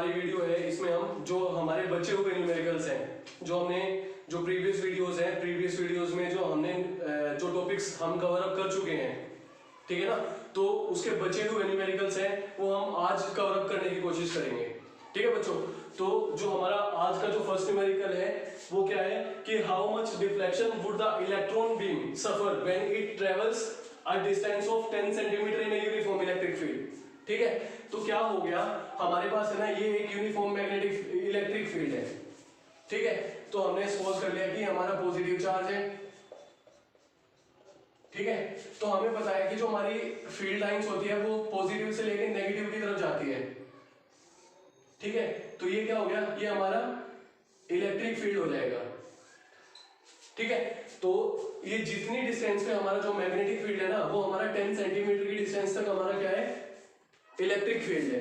हमारी वीडियो है इसमें हम जो हमारे बचे हुए न्यूमेरिकल्स हैं, जो हमने जो प्रीवियस वीडियोस में जो हमने जो टॉपिक्स हम कवर अप कर चुके हैं, ठीक है ना, तो उसके बचे हुए न्यूमेरिकल्स हैं वो हम आज कवर अप करने की कोशिश करेंगे। ठीक है बच्चों, तो जो हमारा आज का जो फर्स्ट न्यूमेरिकल है वो क्या है कि how much deflection would the electron beam suffer when it travels a distance of 10 centimetre in a uniform electric field. ठीक है, तो क्या हो गया, हमारे पास है ना ये एक यूनिफॉर्म मैग्नेटिक इलेक्ट्रिक फील्ड है। ठीक है, तो हमने सपोज कर लिया कि हमारा पॉजिटिव चार्ज है। ठीक है, तो हमें पता है कि जो हमारी फील्ड लाइंस होती है वो पॉजिटिव से लेकर नेगेटिव की तरफ जाती है। ठीक है, तो ये क्या हो गया, ये हमारा इलेक्ट्रिक फील्ड हो जाएगा। ठीक है, तो ये जितनी डिस्टेंस पे हमारा जो मैग्नेटिक फील्ड है ना वो हमारा 10 सेंटीमीटर की डिस्टेंस तक हमारा क्या है, इलेक्ट्रिक फील्ड है।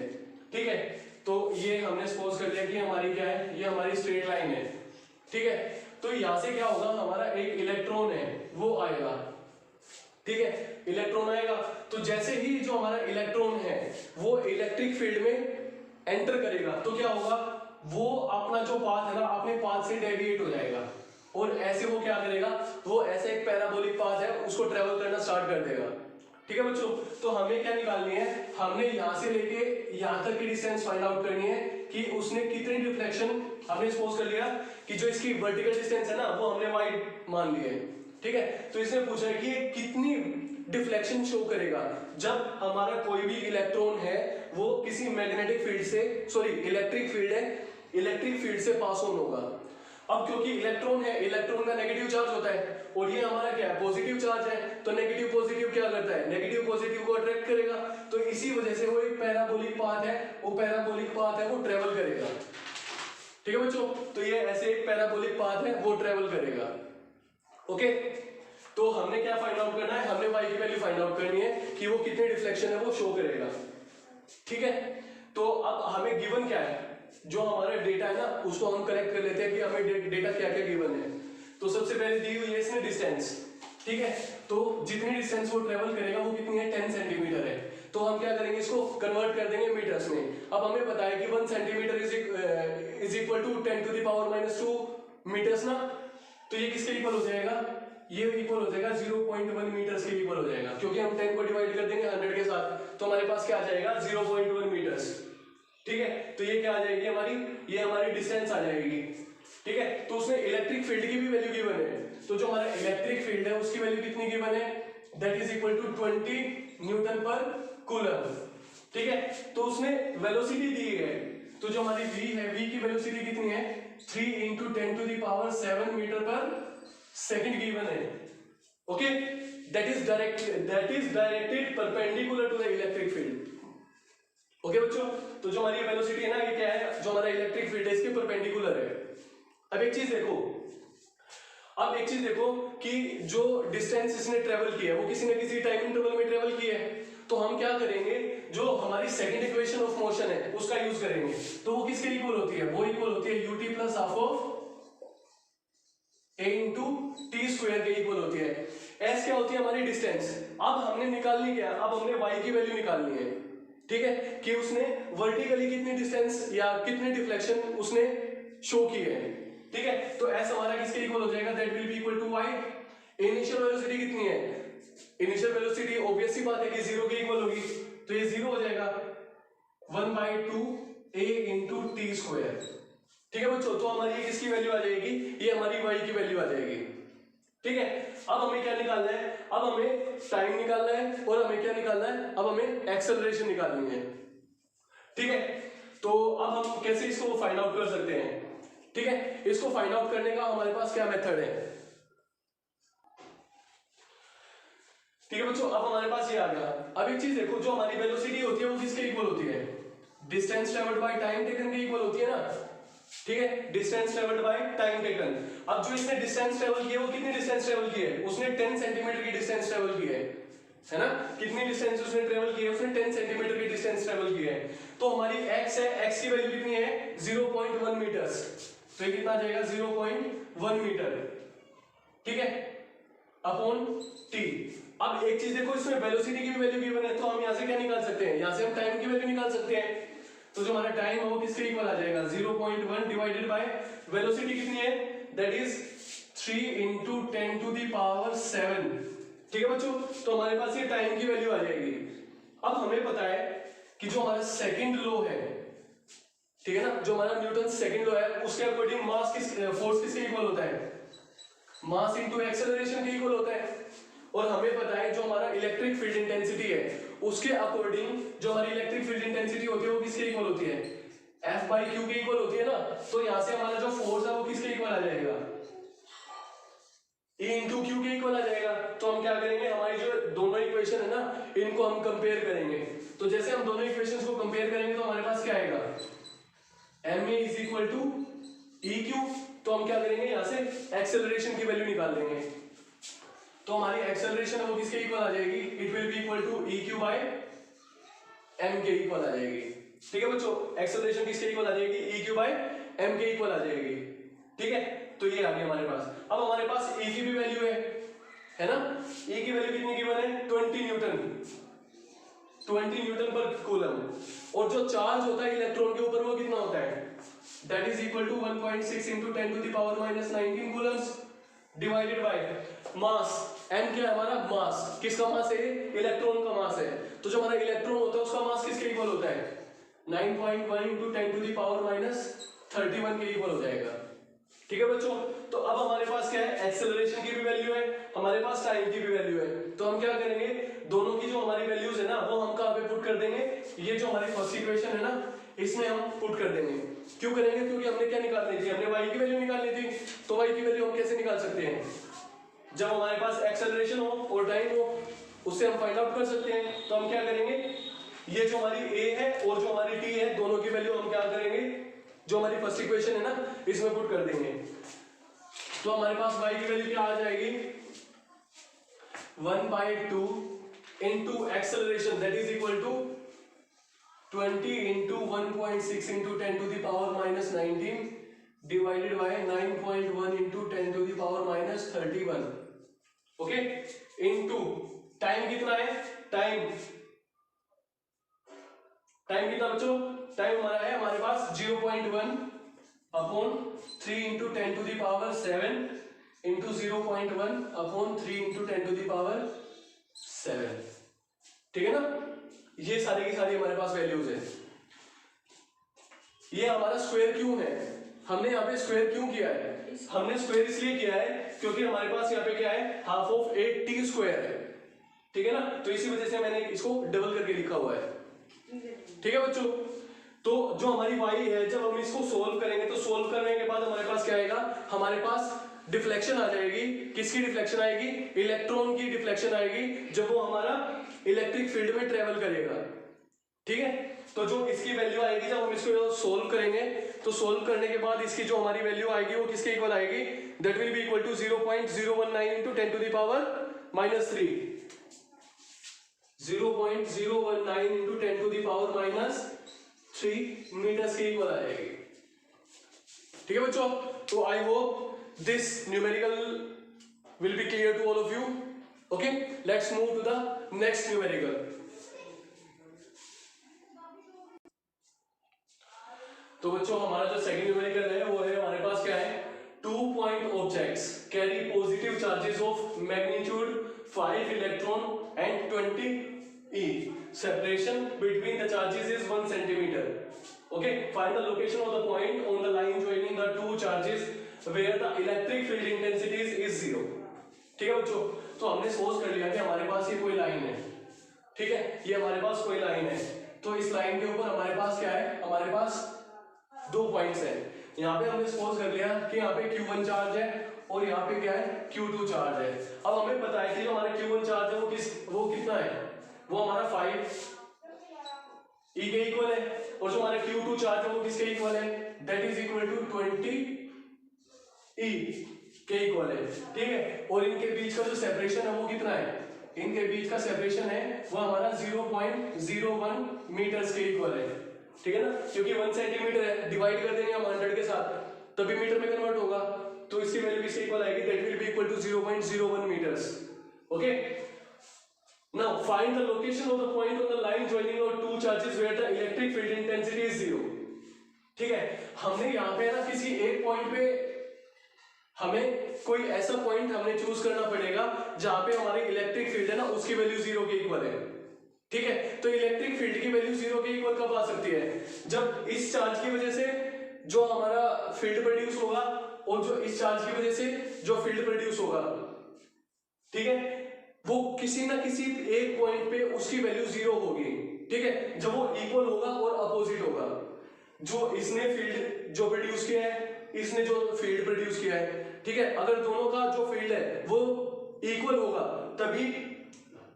ठीक है, तो ये हमने सपोज कर लिया कि हमारी क्या है, ये हमारी स्ट्रेट लाइन है। ठीक है, तो यहां से क्या होगा, हमारा एक इलेक्ट्रॉन है वो आएगा। ठीक है, इलेक्ट्रॉन आएगा, तो जैसे ही जो हमारा इलेक्ट्रॉन है वो इलेक्ट्रिक फील्ड में एंटर करेगा तो क्या होगा, वो अपना जो पाथ है ना अपने पाथ से डेविएट हो जाएगा और ऐसे वो क्या करेगा, वो ऐसे एक पैराबोलिक पाथ है उसको ट्रेवल करना स्टार्ट कर देगा। ठीक है बच्चों, तो हमें क्या निकालनी है, हमने यहां से लेके यहां तक की डिस्टेंस फाइंड आउट करनी है कि उसने कितनी डिफ्लेक्शन, हमने सपोज कर लिया कि जो इसकी वर्टिकल डिस्टेंस है ना वो हमने वाई मान ली है। ठीक है, तो इसने पूछा है कि ये कितनी डिफ्लेक्शन शो करेगा जब हमारा कोई भी इलेक्ट्रॉन है वो किसी मैग्नेटिक फील्ड से, सॉरी इलेक्ट्रिक फील्ड है, इलेक्ट्रिक फील्ड से पास ऑन होगा। अब क्योंकि इलेक्ट्रॉन है, इलेक्ट्रॉन का नेगेटिव चार्ज होता है और ये हमारा क्या है, पॉजिटिव चार्ज है, तो नेगेटिव पॉजिटिव क्या करता है, नेगेटिव पॉजिटिव को अट्रैक्ट करेगा, तो इसी वजह से वो एक पैराबोलिक पाथ है, वो पैराबोलिक पाथ है वो ट्रेवल करेगा। ठीक है बच्चों, तो ये ऐसे एक पैराबोलिक पाथ है वो ट्रेवल करेगा। ओके, तो हमने क्या फाइंड आउट करना है, हमने y की वैल्यू फाइंड आउट करनी है कि वो कितनी डिफ्लेक्शन है वो शो करेगा। ठीक है, तो अब हमें गिवन क्या है, जो हमारा डेटा है ना उसको हम करेक्ट कर लेते हैं कि हमें डेटा क्या क्या गिवन है। तो सबसे पहले दी हुई है इसमें डिस्टेंस। ठीक है, तो जितनी डिस्टेंस वो ट्रेवल करेगा वो कितनी है, 10 सेंटीमीटर है, तो हम क्या करेंगे, इसको कन्वर्ट कर देंगे मीटर्स में। अब हमें पता है कि 1 centimetre is equal to 10 to the power -2 metres ना, तो ये किसके इक्वल हो जाएगा, ये इक्वल हो जाएगा 0.1 मीटर्स के इक्वल हो जाएगा, क्योंकि हम 10 को डिवाइड कर देंगे 100 के साथ, तो हमारे पास क्या आ जाएगा 0.1 मीटर्स। ठीक है, तो ये क्या आ जाएगी हमारी, ये हमारी डिस्टेंस आ जाएगी। ठीक है, तो उसमें इलेक्ट्रिक फील्ड की भी वैल्यू गिवन है, तो जो हमारा इलेक्ट्रिक फील्ड है उसकी वैल्यू कितनी गिवन है, that is equal to 20 newton पर कूलम। ठीक है, तो उसने वेलोसिटी दी है, तो जो हमारी v है, v की वेलोसिटी कितनी है, 3 × 10 टू द पावर 7 मीटर पर सेकंड गिवन है। Okay, that is directed perpendicular to the electric field. Okay बच्चों, तो जो हमारी वेलोसिटी है ना ये क्या है, जो हमारा इलेक्ट्रिक फील्ड है इसके परपेंडिकुलर है। अब एक चीज देखो कि जो डिस्टेंस इसने ट्रेवल किया है वो किसी न किसी टाइम इंटरवल में ट्रेवल किया है, तो हम क्या करेंगे, जो हमारी सेकंड इक्वेशन ऑफ मोशन है उसका यूज करेंगे, तो वो किसके इक्वल होती है, वो इक्वल होती है ut plus half of a into T square के इक्वल होती है। s क्या होती है, हमारी डिस्टेंस। अब हमने निकालनी क्या, अब हमने y की वैल्यू निकालनी है। ठीक है, कि उसने वर्टिकली कितनी डिस्टेंस या कितनी डिफ्लेक्शन उसने शो की है। ठीक है, तो s हमारा किसके इक्वल हो जाएगा, that will be equal to y। Initial velocity कितनी है, इनिशियल वेलोसिटी ऑब्वियस सी बात है कि 0 के इक्वल होगी, तो ये 0 हो जाएगा 1/2 a इंटू टी स्क्वायर। ठीक है बच्चों, तो हमारी ये किसकी वैल्यू आ जाएगी, ये हमारी y की वैल्यू आ जाएगी। ठीक है, अब हमें क्या निकालना है, अब हमें टाइम निकालना है और हमें क्या निकालना है, अब हमें एक्सेलरेशन निकालनी है। ठीक है, तो अब हम कैसे इसको फाइंड आउट कर सकते हैं। ठीक है, इसको फाइंड आउट करने का हमारे पास क्या मेथड है। ठीक है बच्चों, अब हमारे पास ये आ गया। अब एक चीज देखो, जो हमारी वेलोसिटी होती है वो किसके इक्वल होती है, distance travelled by time taken के इक्वल होती है ना। ठीक है, distance travelled by time taken. अब जो इसने डिस्टेंस ट्रेवल किया वो कितनी डिस्टेंस ट्रेवल की है, उसने 10 सेंटीमीटर की डिस्टेंस ट्रेवल की है ना, कितनी डिस्टेंस उसने ट्रेवल की है, उसने 10 सेंटीमीटर की डिस्टेंस ट्रेवल की है। तो हमारी x है, x की वैल्यू कितनी है 0.1 मीटर्स, तो ये कितना आ जाएगा 0.1 मीटर। ठीक है, अपॉन t। अब एक चीज देखो, इसमें वेलोसिटी की भी वैल्यू गिवन है, तो हम यहां से क्या निकाल सकते हैं, यहां से हम टाइम की वैल्यू निकाल सकते हैं। तो जो हमारा टाइम है वो किसके इक्वल आ जाएगा 0.1 डिवाइडेड बाय वेलोसिटी कितनी है that is 3 into 10 to the power 7। ठीक है बच्चों, तो हमारे पास ये टाइम की वैल्यू आ जाएगी। अब हमें पता है कि जो हमारा सेकंड लॉ है, ठीक है ना, जो हमारा न्यूटन सेकंड लॉ है उसके अकॉर्डिंग मास फोर्स किसके इक्वल होता है, मास इनटू एक्सेलरेशन के इक्वल होता है। और हमें पता है जो हमारा इलेक्ट्रिक फील्ड इंटेंसिटी है उसके अकॉर्डिंग जो हमारी इलेक्ट्रिक फील्ड इंटेंसिटी होती है वो किसके इक्वल होती है, F by Q के इक्वल होती है ना। तो यहां से हमारा जो फोर्स है वो किसके इक्वल आ जाएगा, E into Q के इक्वल आ जाएगा। तो हम क्या करेंगे, हमारी जो दोनों इक्वेशन है ना इनको हम कंपेयर करेंगे। तो जैसे हम दोनों इक्वेशंस को कंपेयर करेंगे तो हमारे पास क्या आएगा, ma is equal to eq। तो हम क्या करेंगे, यहाँ से एक्सेलरेशन की वैल्यू निकाल देंगे। तो हमारी एक्सेलरेशन है वो किसके इक्वल आ जाएगी, it will be equal to eq by m के इक्वल आ जाएगी। ठीक है बच्चों, एक्सेलरेशन किसके इक्वल आ जाएगी, eq बाय m के इक्वल आ जाएगी। ठीक है, तो ये आ गया हमारे पास। अब हमारे पास e की भी वैल्यू है ना, e की वैल्यू कितनी गिवन है 20 न्यूटन पर कूलम। और जो चार्ज होता है इलेक्ट्रॉन के ऊपर वो कितना होता है, that is equal to 1.6 into 10 to the power minus 19 coulombs divided by mass. m क्या है हमारा, मास। किसका मास है, इलेक्ट्रॉन का मास है। तो जो हमारा इलेक्ट्रॉन होता है उसका मास किसके इक्वल होता है, 9.1 into 10 to the power minus 31 के इक्वल हो जाएगा। ठीक है बच्चों, तो अब हमारे पास क्या है, एक्सेलरेशन की भी वैल्यू है, हमारे पास टाइम की भी वैल्यू है। तो हम क्या करेंगे, दोनों की जो हमारी वैल्यूज है ना वो हम कहाँ पे पुट कर देंगे, ये जो हमारी फर्स्ट इक्वेशन है ना इसमें हम पुट कर देंगे। क्यों करेंगे, क्योंकि हमने क्या निकालनी थी, हमने y की वैल्यू निकालनी थी। तो y की वैल्यू हम कैसे निकाल सकते हैं, जब हमारे पास एक्सेलरेशन हो और टाइम हो उससे हम फाइंड आउट कर सकते हैं। तो हम क्या करेंगे, ये जो हमारी a है और जो हमारी t है दोनों की वैल्यू हम क्या करेंगे, जो हमारी फर्स्ट इक्वेशन है ना इसमें पुट कर देंगे। तो हमारे पास y की वैल्यू क्या आ जाएगी, 1/2 into acceleration that is equal to 20 into 1.6 into 10 to the power minus 19 divided by 9.1 into 10 to the power minus 31। Okay, into time कितना है, टाइम कितना बच्चों, टाइम हमारा है हमारे पास 0.1 upon 3 into 10 to the power 7 into 0.1 upon 3 into 10 to the power 7। ठीक है ना, ये सारी की सारी हमारे पास वैल्यूज है। ये हमारा स्क्वायर क्यों है, हमने यहाँ पे स्क्वायर क्यों किया है, हमने स्क्वायर इसलिए किया है क्योंकि हमारे पास यहाँ पे क्या है, हाफ ऑफ 8t स्क्वायर है। ठीक है ना, तो इसी वजह से मैंने इसको डबल करके लिखा हुआ है। ठीक है बच्चों, तो जो हमारी y है जब हम इसको सोल्व करेंगे तो सोल्व करने के बाद हमारे पास क्या आएगा, हमारे पास डिफ्लेक्शन आ जाएगी। किसकी डिफ्लेक्शन आएगी, इलेक्ट्रॉन की डिफ्लेक्शन आएगी जब वो हमारा इलेक्ट्रिक फील्ड में ट्रेवल करेगा। ठीक है, तो जो इसकी वैल्यू आएगी जब हम इसको सोल्व करेंगे तो सोल्व करने के बाद इसकी जो हमारी वैल्यू आएगी वो किसके इक्वल आएगी, that will be equal to 0.019 into 10 to the power minus 3। 0.019 into 10 to the power minus 3 metres के इक्वल आ जाएगी। ठीक है बच्चों, तो I hope this numerical will be clear to all of you। okay, let's move to the next numerical। तो बच्चों हमारा जो सेकंड न्यूमेरिकल है वो है हमारे पास क्या है, 2 point objects carry positive charges of magnitude 5 electron and 20 e, separation between the charges is 1 centimeter। okay, find the location of the point on the line joining the two charges where the electric field intensity is 0। ठीक है बच्चों, तो हमने suppose कर लिया कि हमारे पास ये कोई लाइन है। ठीक है, ये हमारे पास कोई लाइन है, तो इस लाइन के ऊपर हमारे पास क्या है, हमारे पास 2 पॉइंट्स हैं। यहाँ पे हमने सपोज कर लिया कि यहाँ पे Q1 चार्ज है और यहाँ पे क्या है, Q2 चार्ज है। अब हमें पता है कि जो हमारा Q1 चार्ज है वो कितना है, वो हमारा 5 E के इक्वल है, और जो हमारा Q2 चार्ज है वो किसके इक्वल है, that is equal to 20 E के इक्वल है। ठीक है, और इनके बीच का जो सेपरेशन है वो कितना है, इनके बीच का सेपरेशन है वो हमारा 0.01 मीटर्स के इक्वल है। ठीक है ना, क्योंकि 1 सेंटीमीटर है, डिवाइड कर देंगे हम 100 के साथ तभी मीटर में कन्वर्ट होगा, तो इसकी वैल्यू किसके इक्वल आएगी, that will be equal to 0.01 metres. Okay, now find the location of the point on the line joining our two two charges where the electric field intensity is 0. ठीक है, हमने यहाँ पे ना किसी एक पॉइंट पे हमें कोई ऐसा पॉइंट हमने चूज करना पड़ेगा जहां पे हमारी इलेक्ट्रिक फील्ड है ना उसकी वैल्यू 0 के इक्वल है। ठीक है, तो इलेक्ट्रिक फील्ड की वैल्यू 0 के इक्वल कब आ सकती है? जब इस चार्ज की वजह से जो हमारा फील्ड प्रोड्यूस होगा और जो इस चार्ज की वजह से जो फील्ड प्रोड्यूस होगा, ठीक है, वो किसी ना किसी एक पॉइंट पे उसकी वैल्यू 0 होगी। ठीक है, जब वो इक्वल होगा और अपोजिट होगा, जो इसने फील्ड जो प्रोड्यूस किया है, इसने जो फील्ड प्रोड्यूस किया है, ठीक है, अगर दोनों का जो फील्ड है वो इक्वल होगा तभी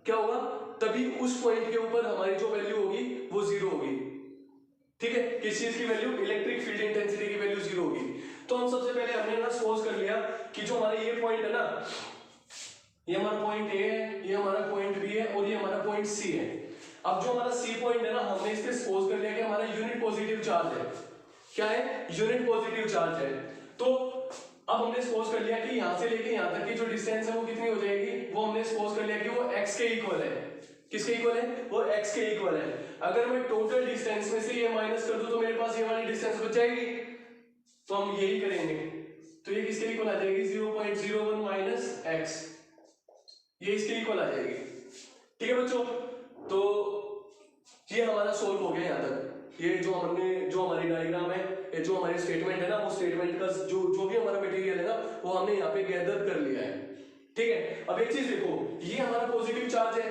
क्या होगा, तभी उस पॉइंट के ऊपर हमारी जो वैल्यू होगी वो 0 होगी। ठीक है, किस चीज की वैल्यू? इलेक्ट्रिक फील्ड इंटेंसिटी की वैल्यू 0 होगी। तो हम सबसे पहले हमने ना सपोज कर लिया कि जो हमारा ये पॉइंट है ना, ये हमारा पॉइंट ए है, ये हमारा पॉइंट बी है और ये हमारा पॉइंट सी है। अब जो हमारा सी पॉइंट है ना, हमने इस पे सपोज कर लिया कि हमारा यूनिट पॉजिटिव चार्ज है। क्या है? यूनिट पॉजिटिव चार्ज है। तो अब हमने सपोज कर लिया कि यहां से लेके यहां तक की जो डिस्टेंस है वो कितनी हो जाएगी, वो हमने सपोज कर लिया कि वो x के इक्वल है। किसके इक्वल है? वो x के इक्वल है। अगर मैं टोटल डिस्टेंस में से ये माइनस कर दूं तो मेरे पास ये वाली डिस्टेंस बच जाएगी, तो हम यही करेंगे। तो ये किसके इक्वल आ जाएगी? 0.01 माइनस x, ये इसके इक्वल आ जाएगी। ठीक है बच्चों, तो ये हमारा सोल्व हो गया यहां तक। ये जो हमारी डायग्राम है, ये जो हमारी स्टेटमेंट है ना, वो स्टेटमेंट का जो भी हमारा मटेरियल है ना, वो हमने यहाँ पे गैदर कर लिया है। ठीक है, अब एक चीज देखो, ये हमारा पॉजिटिव चार्ज है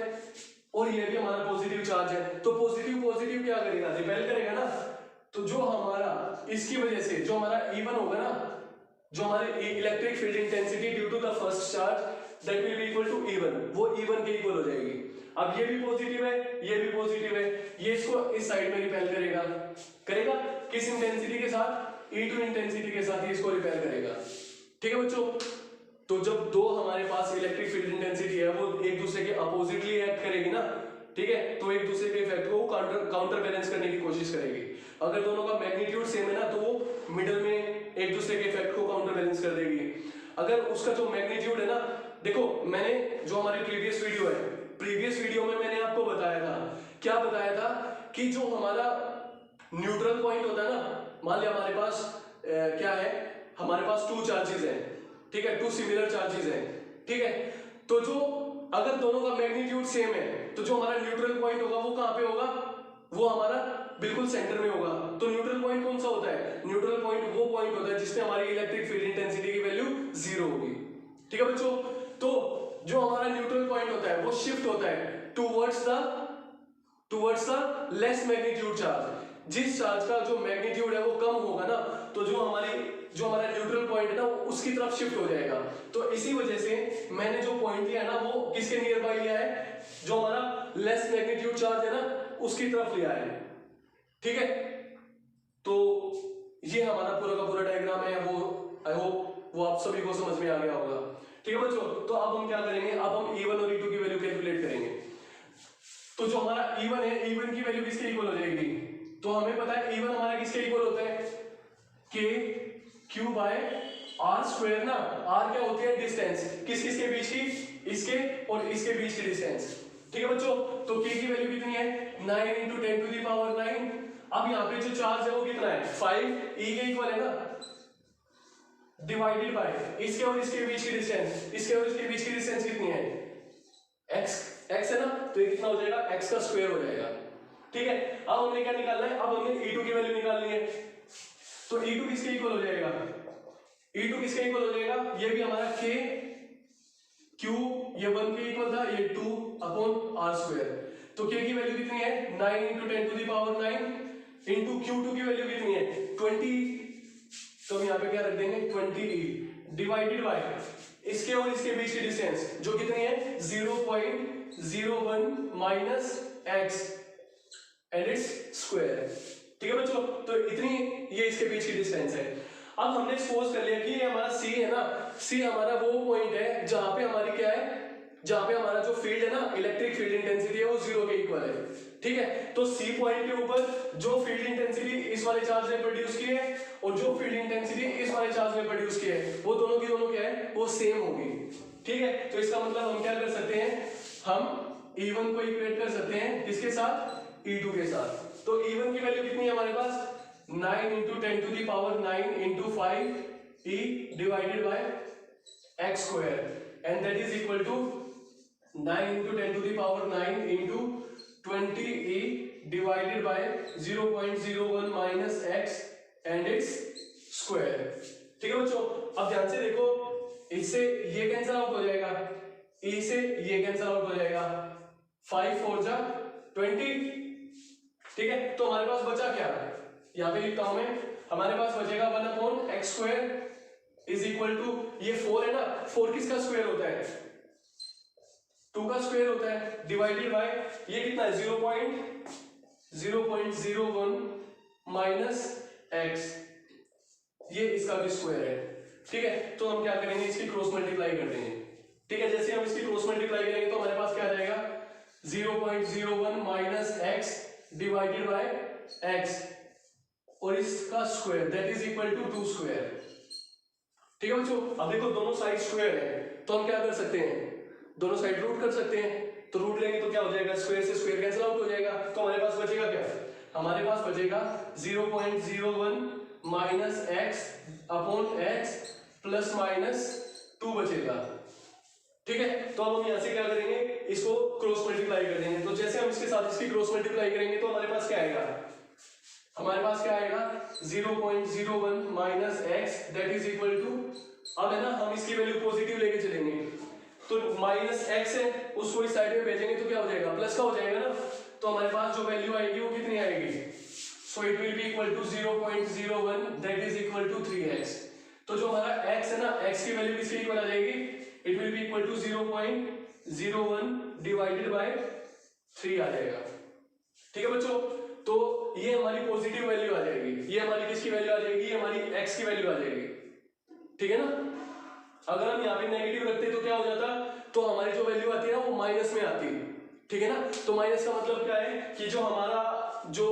और ये भी हमारा पॉजिटिव चार्ज है, तो पॉजिटिव पॉजिटिव क्या करेगा? रिपेल करेगा ना। तो जो हमारा इसकी वजह से जो हमारा E1 होगा ना, जो हमारे electric field intensity due to the first charge, that will be equal to E1, वो E1 के इक्वल हो जाएगी। अब ये भी पॉजिटिव है, ये भी पॉजिटिव है, ये इसको इस साइड में रिपेल करेगा किस इंटेंसिटी के साथ? E2 इंटेंसिटी के साथ ही इसको रिपेल करेगा। ठीक है बच्चों, तो जब दो हमारे पास इलेक्ट्रिक फील्ड इंटेंसिटी है वो एक दूसरे के अपोजिटली एक्ट करेगी ना, ठीक है, तो एक दूसरे के इफेक्ट को काउंटर बैलेंस करने की कोशिश करेगी। अगर दोनों का मैग्नीट्यूड सेम है ना, तो वो मिडिल में एक दूसरे के इफेक्ट को काउंटर बैलेंस कर देगी। अगर उसका जो मैग्नीट्यूड है ना, देखो मैंने जो हमारी प्रीवियस वीडियो में मैंने आपको बताया था, क्या बताया था कि जो हमारा न्यूट्रल पॉइंट होता है ना, मान लिया हमारे पास क्या है, हमारे पास 2 चार्जेस हैं, ठीक है, 2 सिमिलर चार्जेस हैं। ठीक है, तो जो अगर दोनों का मैग्नीट्यूड सेम है, तो जो हमारा न्यूट्रल पॉइंट होगा वो कहां पे होगा? वो हमारा बिल्कुल सेंटर में होगा। तो न्यूट्रल पॉइंट कौन सा होता है? न्यूट्रल पॉइंट वो पॉइंट होता है जिसमें हमारी इलेक्ट्रिक फील्ड इंटेंसिटी की वैल्यू 0 होगी। ठीक है बच्चों, तो जो हमारा न्यूट्रल पॉइंट होता है वो शिफ्ट होता है towards the less magnitude charge. जिस चार्ज का जो मैग्नीट्यूड है वो कम होगा ना, तो जो हमारा न्यूट्रल पॉइंट है ना, वो उसकी तरफ शिफ्ट हो जाएगा। तो इसी वजह से मैंने जो पॉइंट लिया है ना, वो किसके नियर बाय लिया है? जो हमारा लेस मैग्नीट्यूड चार्ज है ना, उसकी तरफ लिया है। ठीक है, तो ये हमारा पूरा का पूरा डायग्राम है, वो आई होप वो आप सभी को समझ में आ गया होगा। ठीक है बच्चों, तो अब हम क्या करेंगे? अब हम E1 और E2 की वैल्यू कैलकुलेट करेंगे। तो जो हमारा E1 है, E1 की वैल्यू किसके इक्वल हो जाएगी? तो हमें पता है E1 हमारा किसके इक्वल होता है? KQ बाय R स्क्वायर ना। R क्या होती है? डिस्टेंस। किसके बीच की? इसके और इसके बीच की डिस्टेंस। ठीक है बच्चों, तो K की वैल्यू कितनी है? 9 × 10⁹। अब यहाँ पे जो चार्ज है वो कितना है? 5 E के इक्वल है ना, डिवाइडेड बाय इसके और इसके बीच की डिस्टेंस। इसके और इसके बीच की डिस्टेंस कितनी है? x है ना, तो ये कितना हो जाएगा? x का स्क्वायर हो जाएगा। ठीक है, अब हमने क्या निकालना है? अब हमने E2 की वैल्यू निकालनी है। तो E2 किसके इक्वल हो जाएगा? E2 किसके इक्वल हो जाएगा? ये भी हमारा Q, ये 1 के इक्वल था, ये 2/r²। तो K की वैल्यू कितनी है? 9 × 10⁹ इंटू Q2 की वैल्यू कितनी है? 20, तो हम यहाँ पे क्या रख देंगे? 20 डिवाइडेड बाय इसके और इसके बीच की डिस्टेंस जो कितनी है? 0.01 minus x and its square. ठीक है बच्चों, तो इतनी ये इसके बीच की डिस्टेंस है। अब हमने सपोज कर लिया कि ये हमारा C है ना, C हमारा वो पॉइंट है जहां पे हमारी क्या है, जहां पे हमारा जो फील्ड है ना, इलेक्ट्रिक फील्ड इंटेंसिटी है वो 0 के इक्वल है। ठीक है, तो C पॉइंट के ऊपर जो फील्ड इंटेंसिटी इस वाले चार्ज ने प्रोड्यूस की है और जो फील्ड इंटेंसिटी इस वाले चार्ज ने प्रोड्यूस की है, वो दोनों की दोनों क्या है? वो सेम होगी। ठीक है, तो इसका मतलब हम क्या कर सकते हैं? हम E1 को इक्वेट कर सकते हैं किसके साथ? E2 के साथ। तो E1 की वैल्यू कितनी है हमारे पास, 9 into 10 to the power 9 into 5 E divided by x square, and that is equal to 9 into 10 to the power 9 into 20 E divided by 0.01 minus x and its square. ठीक है बच्चों, अब ध्यान से देखो, इससे ये कैंसिल आउट हो जाएगा, e से ये कैंसिल आउट हो जाएगा, 5 4 जा 20। ठीक है, तो हमारे पास बचा क्या, यहाँ पे लिखता हूं मैं, हमारे पास बचेगा 1/x square is equal to, ये 4 है ना, 4 किसका स्क्वायर होता है, 2 का स्क्वायर होता है, डिवाइडेड बाय ये कितना है 0.01 माइनस x, ये इसका भी स्क्वायर है। ठीक है, तो हम क्या करेंगे, इसकी क्रॉस मल्टीप्लाई कर देंगे। ठीक है, जैसे हम इसकी क्रॉस मल्टीप्लाई करेंगे तो हमारे पास क्या आ जाएगा, 0.01 minus x divided by x और इसका square that is equal to 2 square. ठीक है बच्चों, अब देखो दोनों साइड स्क्वायर है, तो हम क्या कर सकते हैं, दोनों साइड रूट कर सकते हैं। तो रूट लेंगे तो क्या हो जाएगा, स्क्वायर से स्क्वायर कैंसिल आउट हो जाएगा, तो हमारे पास बचेगा क्या, हमारे पास बचेगा 0.01 minus x upon x plus minus 2 बचेगा। ठीक है, तो अब हम यहां से क्या करेंगे, इसको क्रॉस मल्टीप्लाई कर देंगे। तो जैसे हम इसके साथ इसकी क्रॉस मल्टीप्लाई करेंगे तो हमारे पास क्या आएगा, हमारे पास क्या आएगा 0.01 minus x that is equal to, अब है ना हम इसकी वैल्यू पॉजिटिव लेके चलेंगे, तो माइनस x है उसको इस साइड में भेजेंगे तो क्या हो जाएगा, प्लस का हो जाएगा ना, तो हमारे पास जो वैल्यू आएगी वो कितनी आएगी, so it will be equal to 0.01 that is equal to 3x। तो जो हमारा x है ना, x की वैल्यू किसके इक्वल आ जाएगी, it will be equal to 0.01 divided by 3 आ जाएगा। ठीक है बच्चों, तो ये हमारी पॉजिटिव वैल्यू आ जाएगी, ये हमारी किसकी वैल्यू आ जाएगी, ये हमारी x की वैल्यू आ जाएगी। ठीक है ना, अगर हम यहाँ पे नेगेटिव रखते तो क्या हो जाता, तो हमारी जो वैल्यू आती है ना वो माइनस में आती। ठीक है ना, तो माइनस का मतलब क्या है कि जो हमारा जो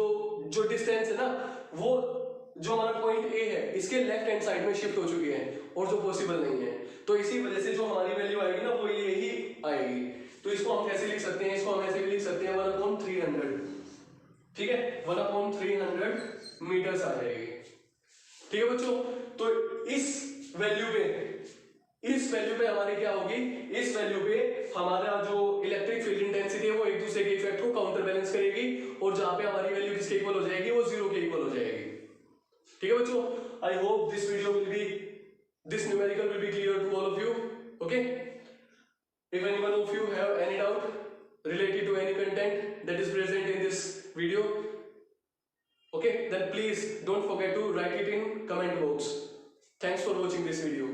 डिस्टेंस है ना, वो जो हमारा पॉइंट ए है इसके लेफ्ट हैंड साइड में शिफ्ट हो चुकी है और जो पॉसिबल नहीं है, तो इसी वजह से जो हमारी वैल्यू आएगी ना वो ये ही आएगी। तो इसको हम कैसे लिख सकते हैं, इसको हम ऐसे भी लिख सकते हैं 1/300। ठीक है, 1/300 मीटर्स आ जाएगी। ठीक है बच्चों, तो इस वैल्यू पे हमारी क्या होगी, इस वैल्यू पे हमारा जो इलेक्ट्रिक फील्ड इंटेंसिटी है वो एक दूसरे के इफेक्ट को काउंटर बैलेंस करेगी, और जहां पे हमारी वैल्यू किसके इक्वल हो जाएगी, वो 0 के इक्वल हो जाएगी। ठीक है बच्चों, I hope this numerical will be clear to all of you. Okay, if anyone of you have any doubt related to any content that is present in this video, okay, then please don't forget to write it in comment box. Thanks for watching this video.